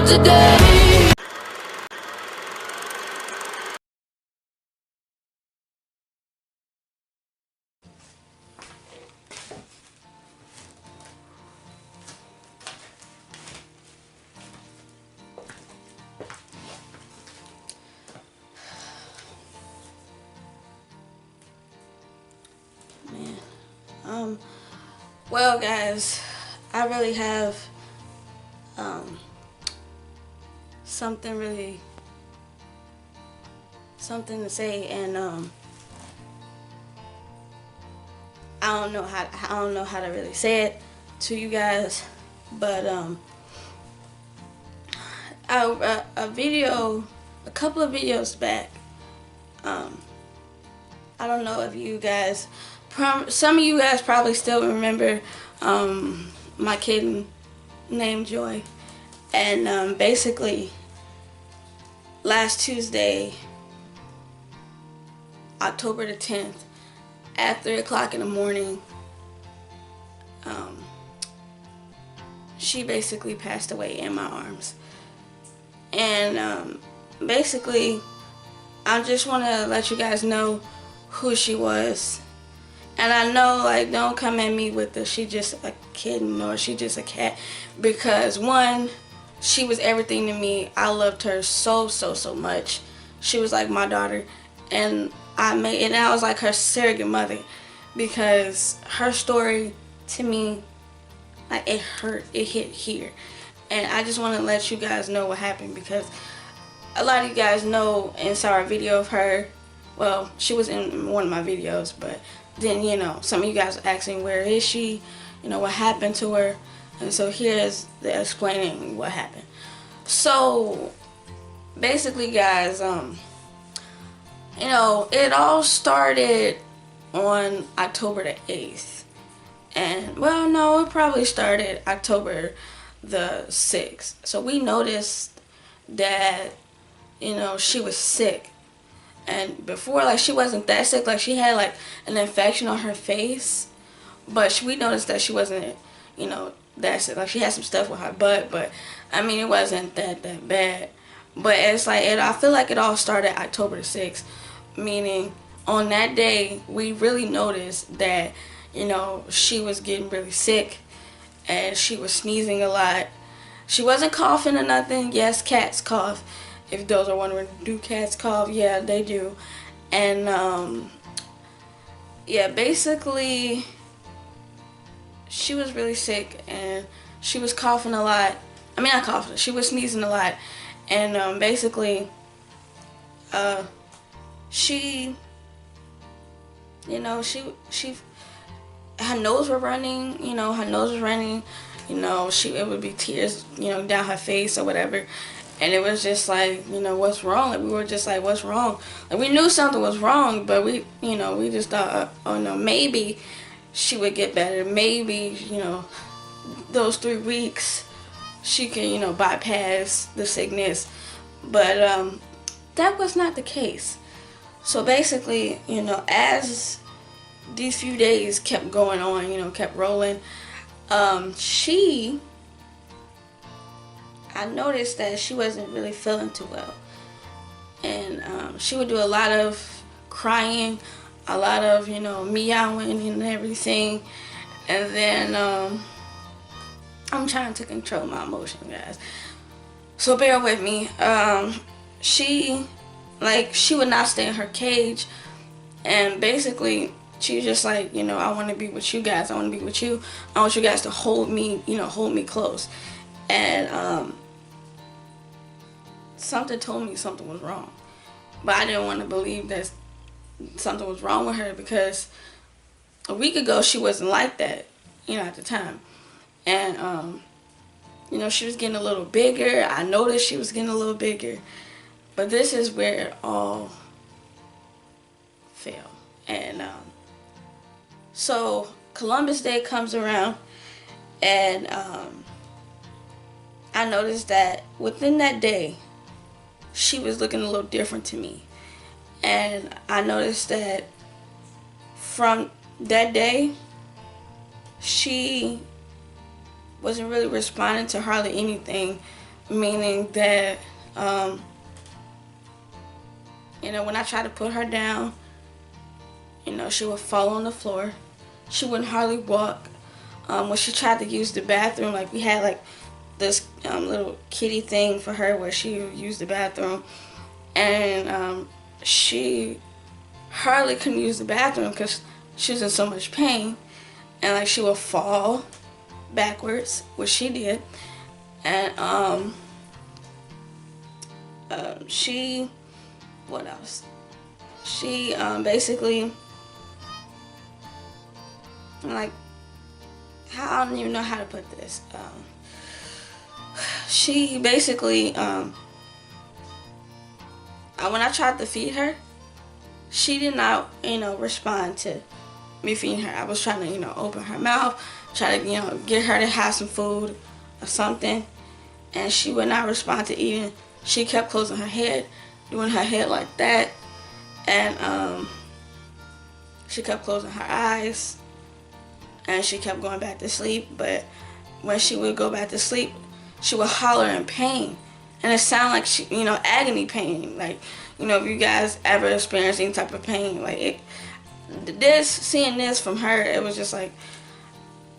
today. Well, guys, I really have something to say, and I don't know how to really say it to you guys, but a couple of videos back, I don't know if you guys, some of you guys probably still remember my kitten named Joy, and basically last Tuesday, October the 10th, at 3 o'clock in the morning, she basically passed away in my arms. And basically, I just want to let you guys know who she was. And I know, like, don't come at me with the she just a kitten or she just a cat, because one, she was everything to me. I loved her so much. She was like my daughter, and I was like her surrogate mother, because her story to me, like, it hurt, it hit here. And I just want to let you guys know what happened, because a lot of you guys know and saw a video of her. Well, she was in one of my videos, but then, you know, some of you guys are asking, where is she? You know, what happened to her? And so here's the explaining what happened. So basically, guys, you know, it all started on October the 8th. And, well, no, it probably started October the 6th. So we noticed that, you know, she was sick. And before, like, she wasn't that sick. Like, she had, like, an infection on her face. But we noticed that she wasn't, you know, that sick. Like, she had some stuff with her butt. But, I mean, it wasn't that bad. But it's like, I feel like it all started October the 6th. Meaning, on that day, we really noticed that, you know, she was getting really sick. And she was sneezing a lot. She wasn't coughing or nothing. Yes, cats cough. If those are wondering, do cats cough? Yeah, they do. And, yeah, basically, she was really sick, and she was coughing a lot. I mean, not coughing, she was sneezing a lot. And, basically, she, you know, her nose was running, you know, you know, it would be tears, you know, down her face or whatever. And it was just like, you know, what's wrong? Like, we were just like, what's wrong? Like, we knew something was wrong, but we, you know, we just thought, oh no, maybe she would get better. Maybe, you know, those 3 weeks she can, you know, bypass the sickness. But that was not the case. So basically, you know, as these few days kept going on, you know, kept rolling, I noticed that she wasn't really feeling too well. And she would do a lot of crying, a lot of, you know, meowing and everything. And then I'm trying to control my emotions, guys, so bear with me. She would not stay in her cage. And basically, she was just like, you know, I want to be with you guys. I want to be with you. I want you guys to hold me, you know, hold me close. And something told me something was wrong. But I didn't want to believe that something was wrong with her, because a week ago she wasn't like that, you know, at the time. And, you know, she was getting a little bigger. I noticed she was getting a little bigger. But this is where it all failed. And so Columbus Day comes around, and I noticed that within that day, she was looking a little different to me. And I noticed that from that day, she wasn't really responding to hardly anything meaning that, you know, when I tried to put her down, you know, she would fall on the floor. She wouldn't hardly walk. When she tried to use the bathroom, like we had like this little kitty thing for her where she would use the bathroom, and she hardly couldn't use the bathroom because she was in so much pain, and like she would fall backwards, which she did, and she, what else? She basically, like, I don't even know how to put this. She basically, when I tried to feed her, she did not, you know, respond to me feeding her. I was trying to, you know, open her mouth, try to, you know, get her to have some food or something, and she would not respond to eating. She kept closing her head, doing her head like that, and she kept closing her eyes, and she kept going back to sleep. But when she would go back to sleep, she would holler in pain, and it sounded like she, you know, agony pain. Like, you know, if you guys ever experienced any type of pain, like seeing this from her, it was just like,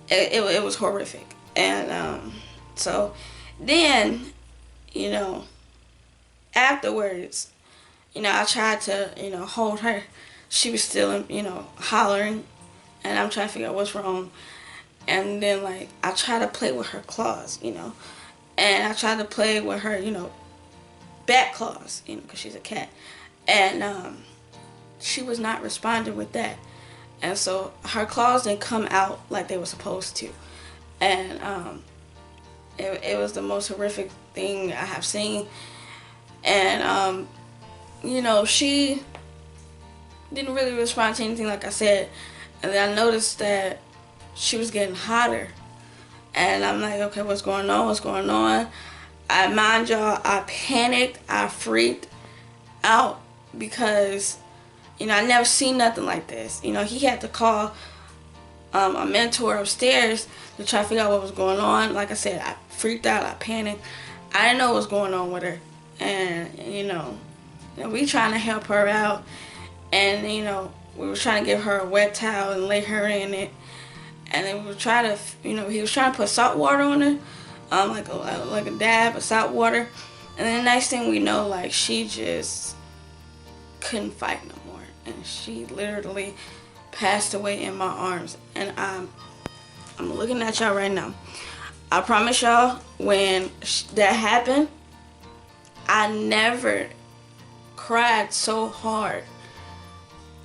it was horrific. And so then, you know, afterwards, you know, I tried to, you know, hold her. She was still, you know, hollering, and I'm trying to figure out what's wrong. And then, like, I tried to play with her claws, you know, and I tried to play with her, you know, back claws, you know, because she's a cat. And she was not responding with that. And so her claws didn't come out like they were supposed to. And it was the most horrific thing I have seen. And, you know, she didn't really respond to anything, like I said. And then I noticed that she was getting hotter. And I'm like, okay, what's going on? What's going on? Mind y'all, I panicked. I freaked out because, you know, I never seen nothing like this. You know, he had to call a mentor upstairs to try to figure out what was going on. Like I said, I freaked out. I panicked. I didn't know what was going on with her. And, you know, we trying to help her out. And, you know, we were trying to give her a wet towel and lay her in it. And then we were trying to, you know, he was trying to put salt water on her, like a dab of salt water. And then the next thing we know, like, she just couldn't fight no more. And she literally passed away in my arms. And I'm looking at y'all right now. I promise y'all, when that happened, I never cried so hard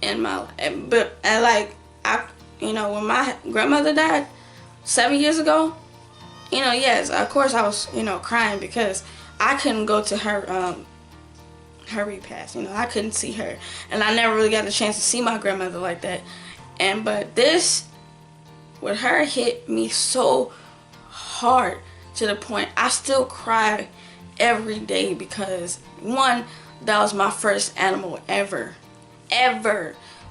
in my life. But like, you know, when my grandmother died 7 years ago, you know, yes, of course I was, you know, crying because I couldn't go to her her repast. You know, I couldn't see her, and I never really got the chance to see my grandmother like that. But this with her hit me so hard to the point I still cry every day because, one, that was my first animal ever,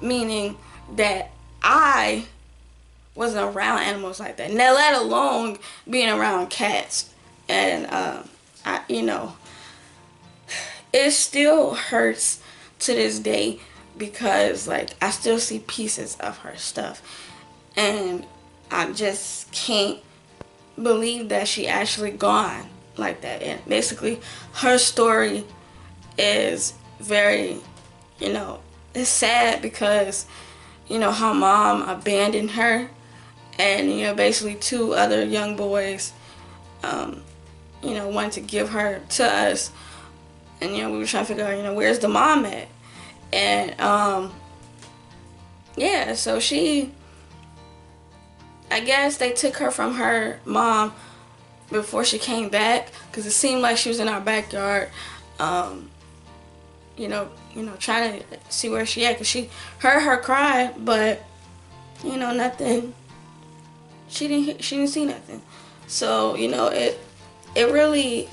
meaning that I wasn't around animals like that, now let alone being around cats. And you know, it still hurts to this day because, like, I still see pieces of her stuff, and I just can't believe that she actually gone like that. And basically her story is very, you know, it's sad because, you know, her mom abandoned her, and, you know, basically two other young boys, you know, wanted to give her to us. And, you know, we were trying to figure out, you know, where's the mom at? And, yeah, so she, I guess they took her from her mom before she came back, because it seemed like she was in our backyard, you know, trying to see where she at, because she heard her cry, but, you know, nothing. She didn't see nothing. So, you know, it really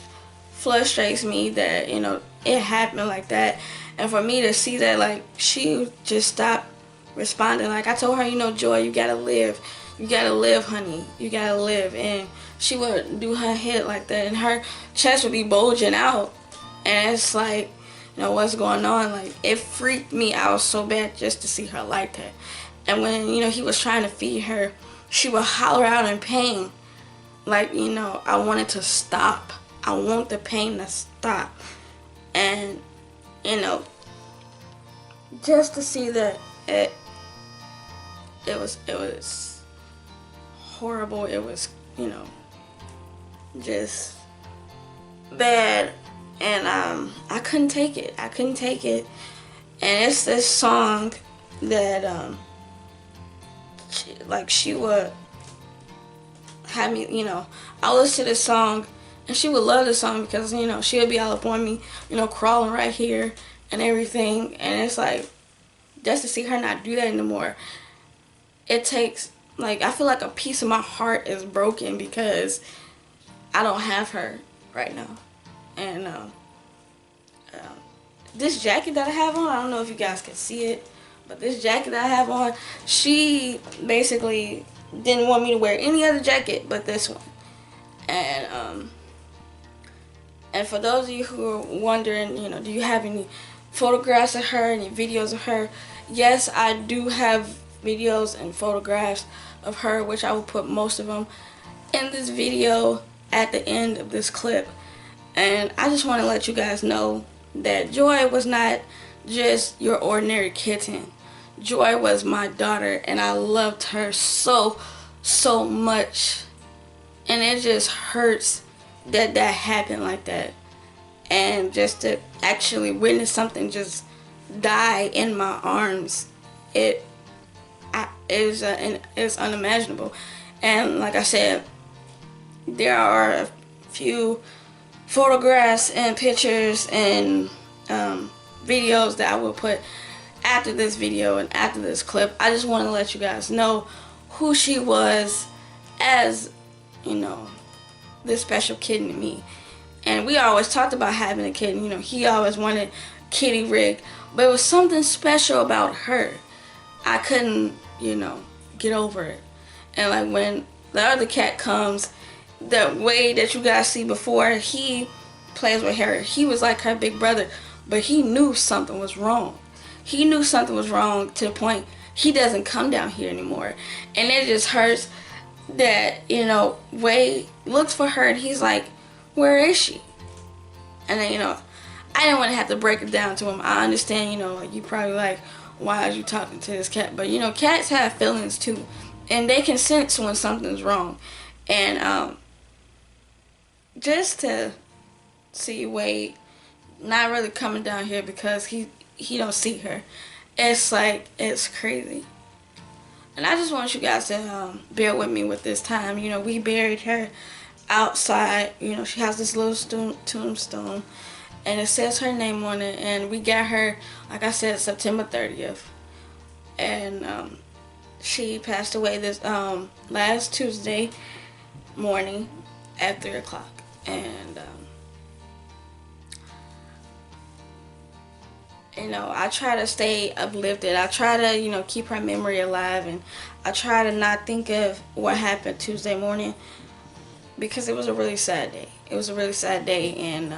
frustrates me that, you know, it happened like that, and for me to see that, like, she just stopped responding. Like I told her, you know, Joy, you gotta live. you gotta live, honey. You gotta live. And she would do her head like that, and her chest would be bulging out. And it's like, you know, what's going on? Like, it freaked me out so bad just to see her like that. And when, you know, he was trying to feed her, she would holler out in pain. Like, you know, I want it to stop. I want the pain to stop. And, you know, just to see that it was horrible. It was, you know, just bad. And I couldn't take it. I couldn't take it. And it's this song that she would have me, you know, I would listen to this song, and she would love the song because, you know, she would be all up on me, you know, crawling right here and everything. And it's like, just to see her not do that anymore, it takes, like, I feel like a piece of my heart is broken because I don't have her right now. And this jacket that I have on, I don't know if you guys can see it, but this jacket that I have on, she basically didn't want me to wear any other jacket but this one. And for those of you who are wondering, you know, do you have any photographs of her, any videos of her? Yes, I do have videos and photographs of her, which I will put most of them in this video at the end of this clip. And I just want to let you guys know that Joy was not just your ordinary kitten. Joy was my daughter, and I loved her so much. And it just hurts that that happened like that. And just to actually witness something just die in my arms, it's unimaginable. And like I said, there are a few photographs and pictures and videos that I will put after this video and after this clip. I just want to let you guys know who she was as, you know, this special kitten to me. And we always talked about having a kitten. You know, he always wanted Kitty Rig, but it was something special about her. I couldn't, you know, get over it. And like when the other cat comes, the way that you guys see before, he plays with her. He was like her big brother, but he knew something was wrong. He knew something was wrong to the point he doesn't come down here anymore. And it just hurts that, you know, Wade looks for her and he's like, where is she? And then, you know, I didn't want to have to break it down to him. I understand, you know, like, you probably like, why are you talking to this cat? But, you know, cats have feelings too, and they can sense when something's wrong. And just to see Wade not really coming down here because he don't see her, it's like, it's crazy. And I just want you guys to bear with me with this time. You know, we buried her outside. You know, she has this little tombstone, and it says her name on it. And we got her, like I said, September 30th. And she passed away this last Tuesday morning at 3 o'clock. And you know, I try to stay uplifted. I try to, you know, keep her memory alive, and I try to not think of what happened Tuesday morning because it was a really sad day. It was a really sad day. And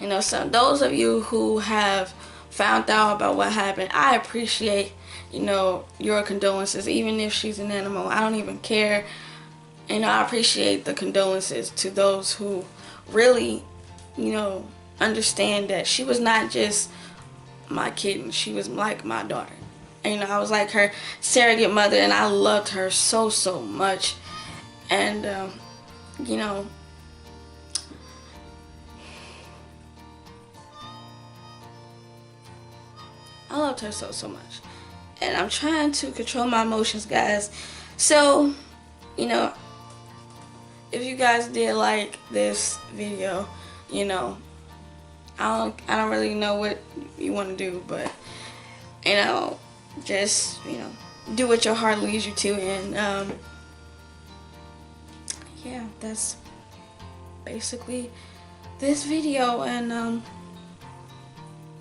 you know, so those of you who have found out about what happened, I appreciate, you know, your condolences. Even if she's an animal, I don't even care. You know, I appreciate the condolences to those who really, you know, understand that she was not just my kitten. She was like my daughter. And, you know, I was like her surrogate mother, and I loved her so much. And you know, I loved her so much. And I'm trying to control my emotions, guys. So, you know, if you guys did like this video, you know, I don't really know what you want to do, but, you know, just, you know, do what your heart leads you to. And yeah, that's basically this video. And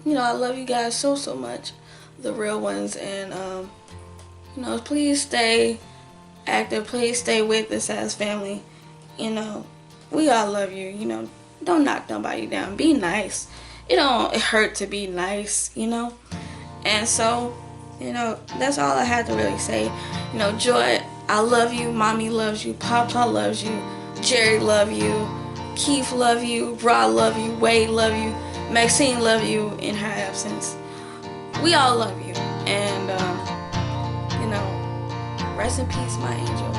you know, I love you guys so much, the real ones. And you know, please stay actor, please stay with us as family. You know, we all love you. You know, don't knock nobody down. Be nice. It don't hurt to be nice, you know. And so, you know, that's all I had to really say. You know, Joy, I love you. Mommy loves you. Papa loves you. Jerry love you. Keith love you. Bra love you. Wade love you. Maxine love you in her absence. We all love you. And, you know, rest in peace, my angel.